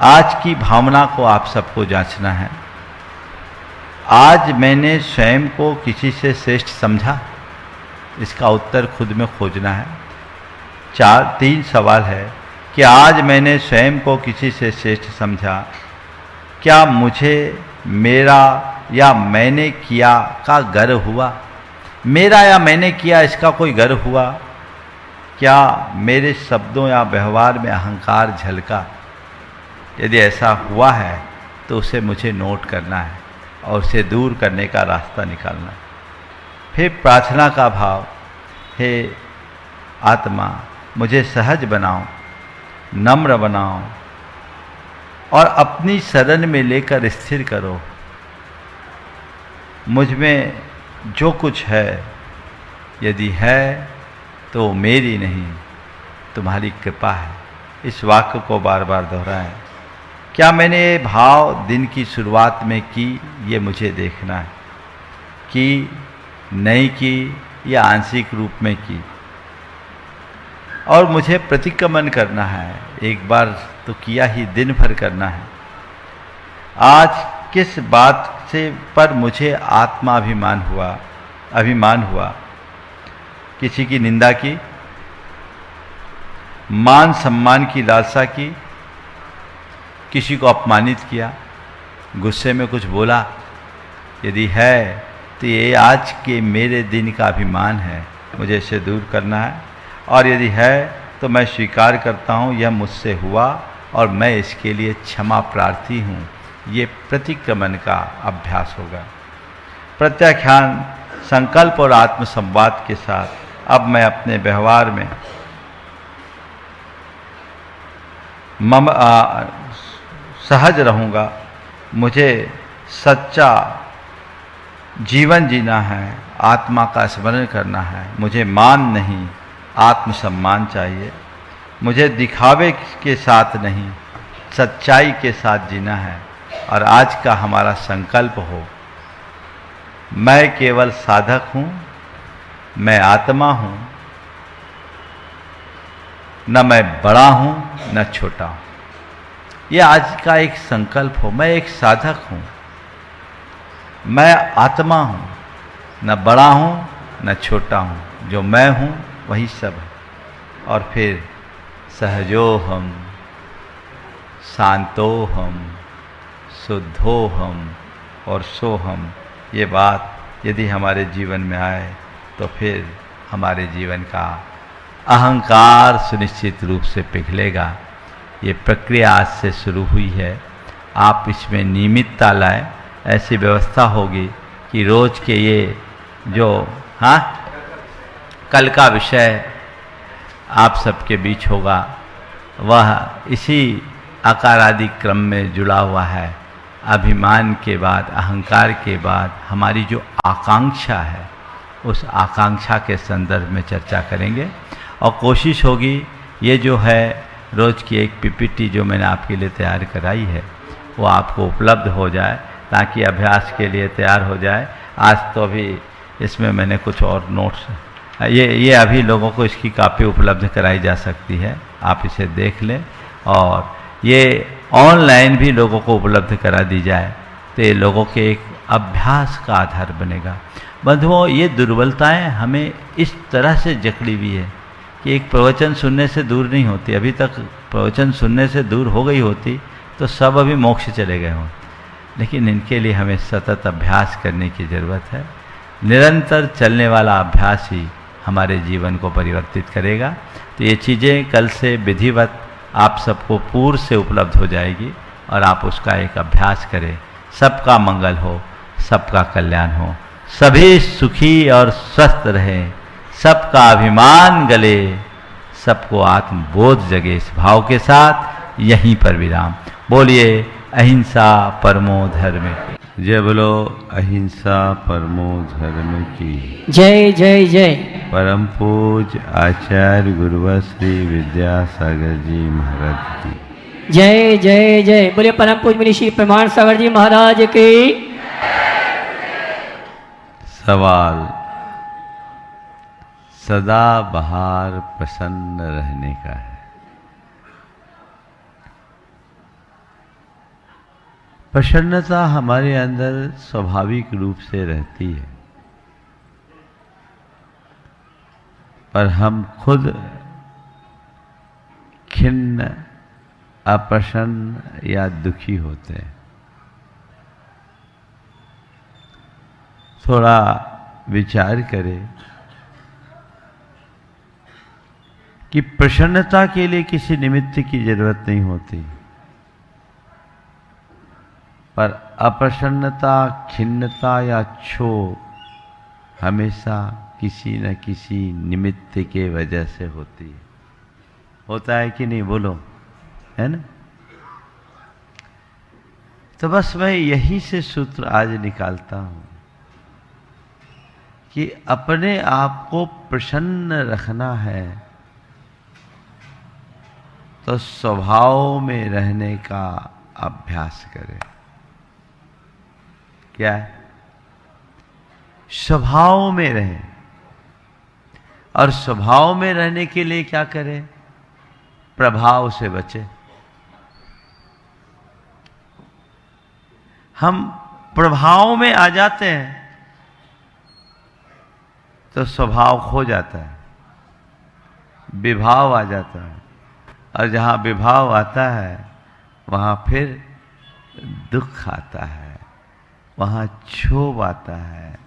आज की भावना को आप सबको जांचना है। आज मैंने स्वयं को किसी से श्रेष्ठ समझा? इसका उत्तर खुद में खोजना है। 3 सवाल है कि आज मैंने स्वयं को किसी से श्रेष्ठ समझा? क्या मुझे मेरा या मैंने किया का गर्व हुआ? मेरा या मैंने किया इसका कोई गर्व हुआ? क्या मेरे शब्दों या व्यवहार में अहंकार झलका? यदि ऐसा हुआ है तो उसे मुझे नोट करना है और उसे दूर करने का रास्ता निकालना है। फिर प्रार्थना का भाव, हे आत्मा मुझे सहज बनाओ, नम्र बनाओ और अपनी शरण में लेकर स्थिर करो। मुझ में जो कुछ है, यदि है तो मेरी नहीं, तुम्हारी कृपा है। इस वाक्य को बार बार दोहराएं। क्या मैंने ये भाव दिन की शुरुआत में की, ये मुझे देखना है कि नहीं की या आंशिक रूप में की, और मुझे प्रतिक्रमण करना है। एक बार तो किया ही, दिन भर करना है। आज किस बात से पर मुझे आत्माभिमान हुआ, अभिमान हुआ? किसी की निंदा की, मान सम्मान की लालसा की, किसी को अपमानित किया, गुस्से में कुछ बोला, यदि है तो ये आज के मेरे दिन का अभिमान है, मुझे इसे दूर करना है। और यदि है तो मैं स्वीकार करता हूँ यह मुझसे हुआ और मैं इसके लिए क्षमा प्रार्थी हूँ। ये प्रतिक्रमण का अभ्यास होगा। प्रत्याख्यान, संकल्प और आत्मसंवाद के साथ अब मैं अपने व्यवहार में सहज रहूँगा। मुझे सच्चा जीवन जीना है, आत्मा का स्मरण करना है। मुझे मान नहीं, आत्मसम्मान चाहिए। मुझे दिखावे के साथ नहीं, सच्चाई के साथ जीना है। और आज का हमारा संकल्प हो, मैं केवल साधक हूँ, मैं आत्मा हूँ, न मैं बड़ा हूँ न छोटा हूँ। ये आज का एक संकल्प हो। मैं एक साधक हूँ, मैं आत्मा हूँ, न बड़ा हूँ न छोटा हूँ, जो मैं हूँ वही सब है। और फिर सहजोहम, शांतोहम, शुद्धोहम और सोहम, ये बात यदि हमारे जीवन में आए तो फिर हमारे जीवन का अहंकार सुनिश्चित रूप से पिघलेगा। ये प्रक्रिया आज से शुरू हुई है। आप इसमें नियमितता लाएं। ऐसी व्यवस्था होगी कि रोज के ये जो कल का विषय आप सबके बीच होगा, वह इसी आकार आदि क्रम में जुड़ा हुआ है। अभिमान के बाद, अहंकार के बाद हमारी जो आकांक्षा है, उस आकांक्षा के संदर्भ में चर्चा करेंगे। और कोशिश होगी ये जो है रोज़ की एक पीपीटी जो मैंने आपके लिए तैयार कराई है, वो आपको उपलब्ध हो जाए ताकि अभ्यास के लिए तैयार हो जाए। आज तो अभी इसमें मैंने कुछ और नोट्स, ये अभी लोगों को इसकी कापी उपलब्ध कराई जा सकती है, आप इसे देख लें। और ये ऑनलाइन भी लोगों को उपलब्ध करा दी जाए तो ये लोगों के एक अभ्यास का आधार बनेगा। बंधुओं, ये दुर्बलताएं हमें इस तरह से जकड़ी हुई है कि एक प्रवचन सुनने से दूर नहीं होती। अभी तक प्रवचन सुनने से दूर हो गई होती तो सब अभी मोक्ष चले गए हों। लेकिन इनके लिए हमें सतत अभ्यास करने की ज़रूरत है। निरंतर चलने वाला अभ्यास ही हमारे जीवन को परिवर्तित करेगा। तो ये चीज़ें कल से विधिवत आप सबको पूर्व से उपलब्ध हो जाएगी और आप उसका एक अभ्यास करें। सबका मंगल हो, सबका कल्याण हो, सभी सुखी और स्वस्थ रहें, सबका अभिमान गले, सबको आत्मबोध जगे। इस भाव के साथ यहीं पर विराम। बोलिए अहिंसा परमो धर्म की जय। बोलो अहिंसा परमो धर्म की जय जय जय। परम पूज्य आचार्य गुरुवर श्री विद्यासागर जी महाराज की जय जय जय। बोलिए परम पूज्य मुनि श्री प्रमाण सागर जी महाराज की। सवाल, सदा बहार प्रसन्न रहने का है। प्रसन्नता हमारे अंदर स्वाभाविक रूप से रहती है, पर हम खुद खिन्न, अप्रसन्न या दुखी होते हैं। थोड़ा विचार करें कि प्रसन्नता के लिए किसी निमित्त की जरूरत नहीं होती, पर अप्रसन्नता, खिन्नता या क्षोभ हमेशा किसी न किसी निमित्त के वजह से होती है। होता है कि नहीं? बोलो, है ना? तो बस मैं यही से सूत्र आज निकालता हूं कि अपने आप को प्रसन्न रखना है तो स्वभाव में रहने का अभ्यास करें। क्या है? स्वभाव में रहें। और स्वभाव में रहने के लिए क्या करें? प्रभाव से बचें। हम प्रभाव में आ जाते हैं तो स्वभाव खो जाता है, विभाव आ जाता है। और जहाँ विभाव आता है वहाँ फिर दुख आता है, वहाँ क्षोभ आता है,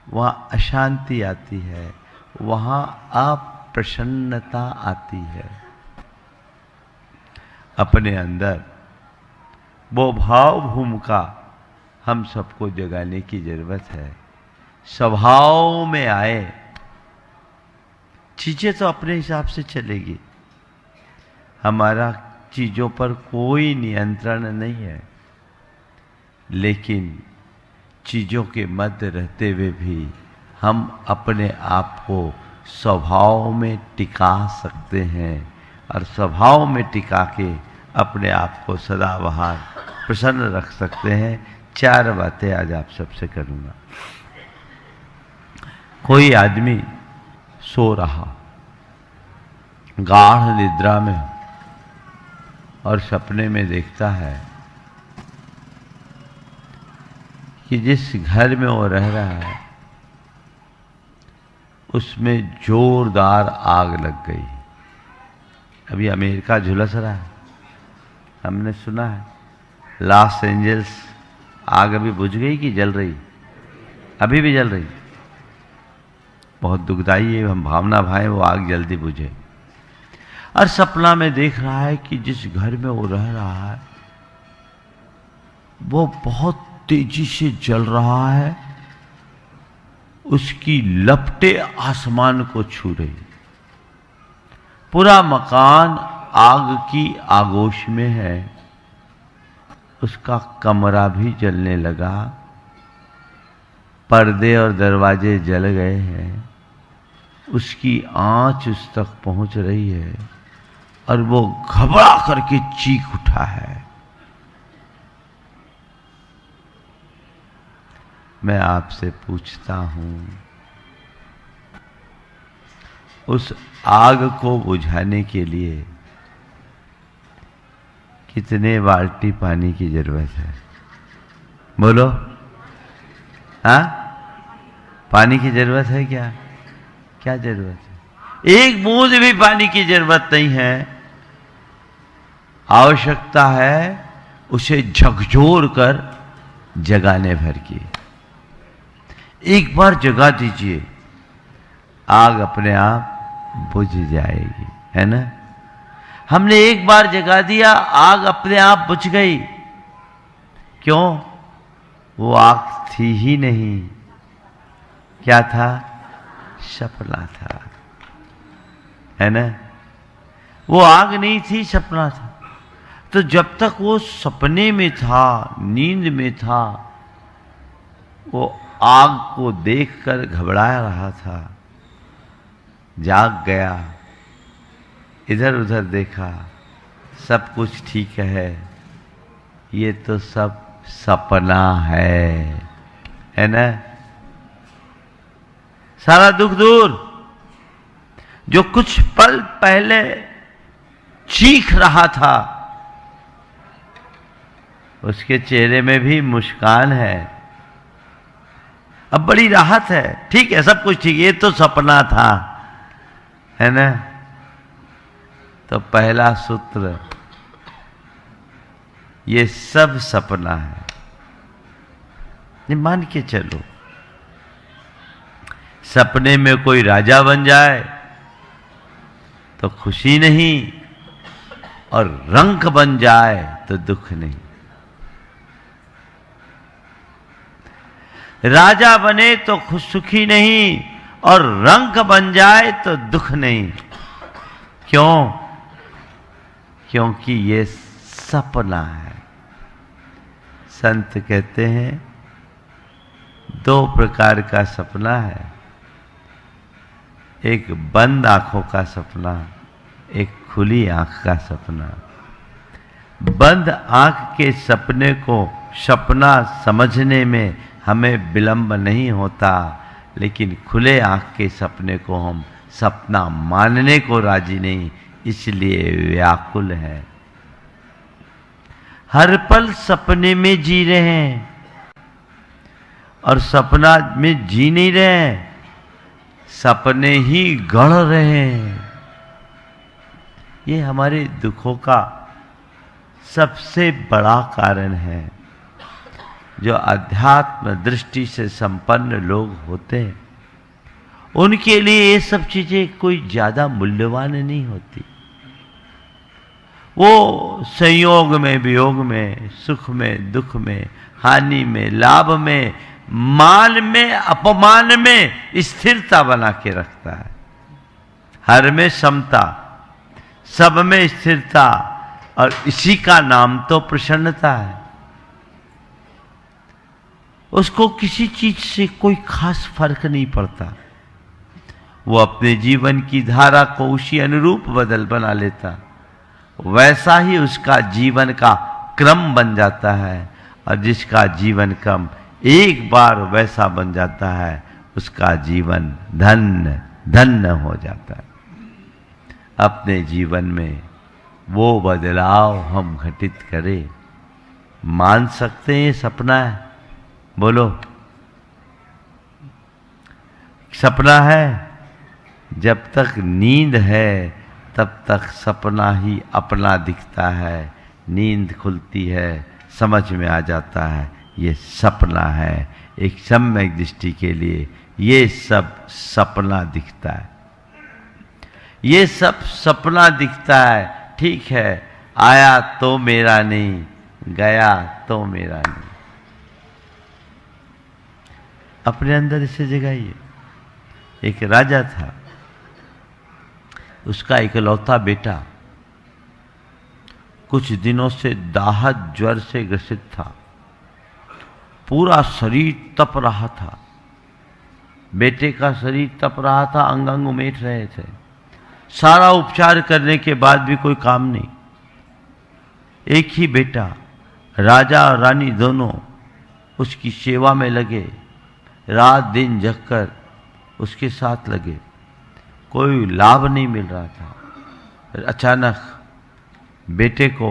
वहाँ अशांति आती है, वहाँ अप्रसन्नता आती है। अपने अंदर वो भाव भूमिका हम सबको जगाने की जरूरत है। स्वभाव में आए, चीजें तो अपने हिसाब से चलेगी, हमारा चीजों पर कोई नियंत्रण नहीं है, लेकिन चीजों के मध्य रहते हुए भी हम अपने आप को स्वभाव में टिका सकते हैं और स्वभाव में टिका के अपने आप को सदाबहार प्रसन्न रख सकते हैं। 4 बातें आज आप सबसे करूंगा। कोई आदमी सो रहा, गाढ़ निद्रा में, और सपने में देखता है कि जिस घर में वो रह रहा है उसमें जोरदार आग लग गई। अभी अमेरिका झुलस रहा है, हमने सुना है लॉस एंजल्स आग अभी बुझ गई कि जल रही? अभी भी जल रही। बहुत दुखदाई है, हम भावना भाएं वो आग जल्दी बुझे। और सपना में देख रहा है कि जिस घर में वो रह रहा है वो बहुत तेजी से जल रहा है, उसकी लपटें आसमान को छू रही, पूरा मकान आग की आगोश में है, उसका कमरा भी जलने लगा, पर्दे और दरवाजे जल गए हैं, उसकी आंच उस तक पहुंच रही है और वो घबरा करके चीख उठा है। मैं आपसे पूछता हूं, उस आग को बुझाने के लिए कितने बाल्टी पानी की जरूरत है? बोलो, हाँ? पानी की जरूरत है क्या? क्या जरूरत है? एक बूंद भी पानी की जरूरत नहीं है। आवश्यकता है उसे झकझोर कर जगाने भर की। एक बार जगा दीजिए, आग अपने आप बुझ जाएगी, है ना? हमने एक बार जगा दिया, आग अपने आप बुझ गई। क्यों? वो आग थी ही नहीं। क्या था? सपना था, है ना? वो आग नहीं थी, सपना था। तो जब तक वो सपने में था, नींद में था, वो आग को देखकर घबरा रहा था। जाग गया, इधर उधर देखा, सब कुछ ठीक है, ये तो सब सपना है ना? सारा दुख दूर। जो कुछ पल पहले चीख रहा था उसके चेहरे में भी मुस्कान है, अब बड़ी राहत है। ठीक है, सब कुछ ठीक, ये तो सपना था, है ना? तो पहला सूत्र, ये सब सपना है। मान के चलो, सपने में कोई राजा बन जाए तो खुशी नहीं, और रंक बन जाए तो दुख नहीं। राजा बने तो खुश सुखी नहीं, और रंक बन जाए तो दुख नहीं। क्यों? क्योंकि ये सपना है। संत कहते हैं 2 प्रकार का सपना है, एक बंद आंखों का सपना, एक खुली आंख का सपना। बंद आंख के सपने को सपना समझने में हमें विलंब नहीं होता, लेकिन खुले आंख के सपने को हम सपना मानने को राजी नहीं, इसलिए व्याकुल है। हर पल सपने में जी रहे हैं और सपना में जी नहीं रहे हैं, सपने ही गढ़ रहे हैं। ये हमारे दुखों का सबसे बड़ा कारण है। जो अध्यात्म दृष्टि से संपन्न लोग होते हैं उनके लिए ये सब चीजें कोई ज्यादा मूल्यवान नहीं होती। वो संयोग में, वियोग में, सुख में, दुख में, हानि में, लाभ में, मान में, अपमान में स्थिरता बना के रखता है। हर में समता, सब में स्थिरता, और इसी का नाम तो प्रसन्नता है। उसको किसी चीज से कोई खास फर्क नहीं पड़ता। वो अपने जीवन की धारा को उसी अनुरूप बना लेता, वैसा ही उसका जीवन का क्रम बन जाता है। और जिसका जीवन क्रम एक बार वैसा बन जाता है उसका जीवन धन्य धन्य हो जाता है। अपने जीवन में वो बदलाव हम घटित करें। मान सकते हैं सपना है? बोलो, सपना है। जब तक नींद है तब तक सपना ही अपना दिखता है। नींद खुलती है, समझ में आ जाता है ये सपना है। एक सम्यक दृष्टि के लिए ये सब सपना दिखता है। ये सब सपना दिखता है, ठीक है। आया तो मेरा नहीं, गया तो मेरा नहीं। अपने अंदर इसे जगाइए। एक राजा था, उसका इकलौता बेटा कुछ दिनों से दाहत ज्वर से ग्रसित था। पूरा शरीर तप रहा था। बेटे का शरीर तप रहा था, अंग अंग उमेट रहे थे। सारा उपचार करने के बाद भी कोई काम नहीं। एक ही बेटा, राजा और रानी दोनों उसकी सेवा में लगे, रात दिन जगकर उसके साथ लगे। कोई लाभ नहीं मिल रहा था। अचानक बेटे को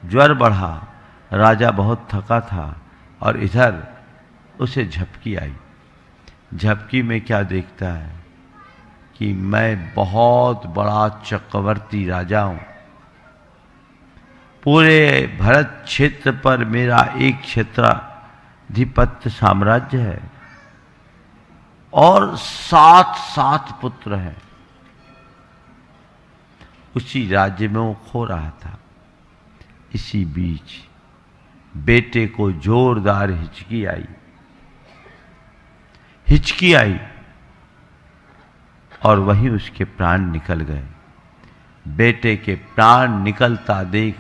ज्वर बढ़ा। राजा बहुत थका था और इधर उसे झपकी आई। झपकी में क्या देखता है कि मैं बहुत बड़ा चक्रवर्ती राजा हूं। पूरे भरत क्षेत्र पर मेरा एक क्षेत्राधिपत्य साम्राज्य है और 7 पुत्र हैं। उसी राज्य में वो खो रहा था। इसी बीच बेटे को जोरदार हिचकी आई और वहीं उसके प्राण निकल गए। बेटे के प्राण निकलता देख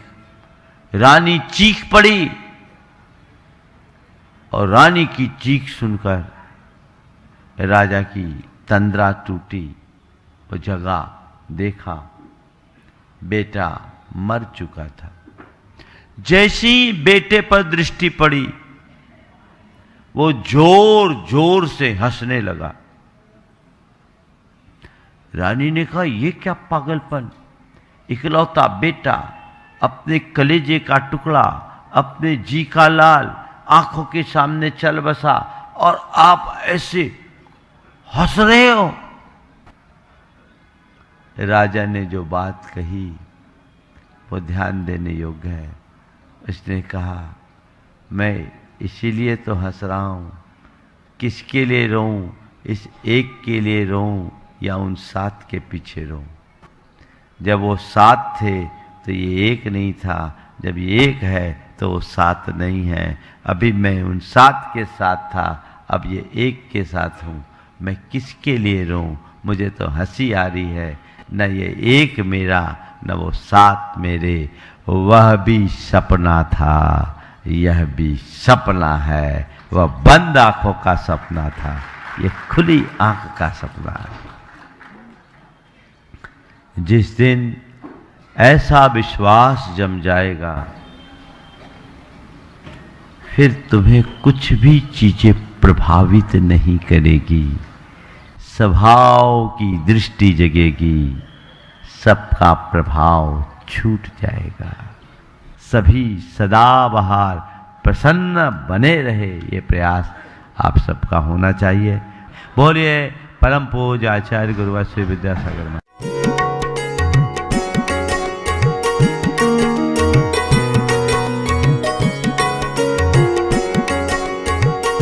रानी चीख पड़ी और रानी की चीख सुनकर राजा की तंद्रा टूटी। वो जगा, देखा बेटा मर चुका था। जैसे ही बेटे पर दृष्टि पड़ी वो जोर जोर से हंसने लगा। रानी ने कहा, ये क्या पागलपन। इकलौता बेटा, अपने कलेजे का टुकड़ा, अपने जी का लाल आंखों के सामने चल बसा और आप ऐसे हंस रहे हो। राजा ने जो बात कही वो ध्यान देने योग्य है। उसने कहा, मैं इसीलिए तो हंस रहा हूं। किसके लिए रोऊं? इस एक के लिए रोऊं या उन 7 के पीछे रोऊं? जब वो 7 थे तो ये एक नहीं था। जब ये एक है तो वो 7 नहीं है। अभी मैं उन 7 के साथ था, अब ये एक के साथ हूं। मैं किसके लिए रोऊं? मुझे तो हंसी आ रही है। न ये एक मेरा, न वो 7 मेरे। वह भी सपना था, यह भी सपना है। वह बंद आंखों का सपना था, ये खुली आंख का सपना है। जिस दिन ऐसा विश्वास जम जाएगा फिर तुम्हें कुछ भी चीजें प्रभावित नहीं करेगी। स्वभाव की दृष्टि जगेगी, सबका प्रभाव छूट जाएगा। सभी सदाबहार प्रसन्न बने रहे, ये प्रयास आप सबका होना चाहिए। बोलिए परम पूज्य आचार्य गुरुवर श्री विद्यासागर।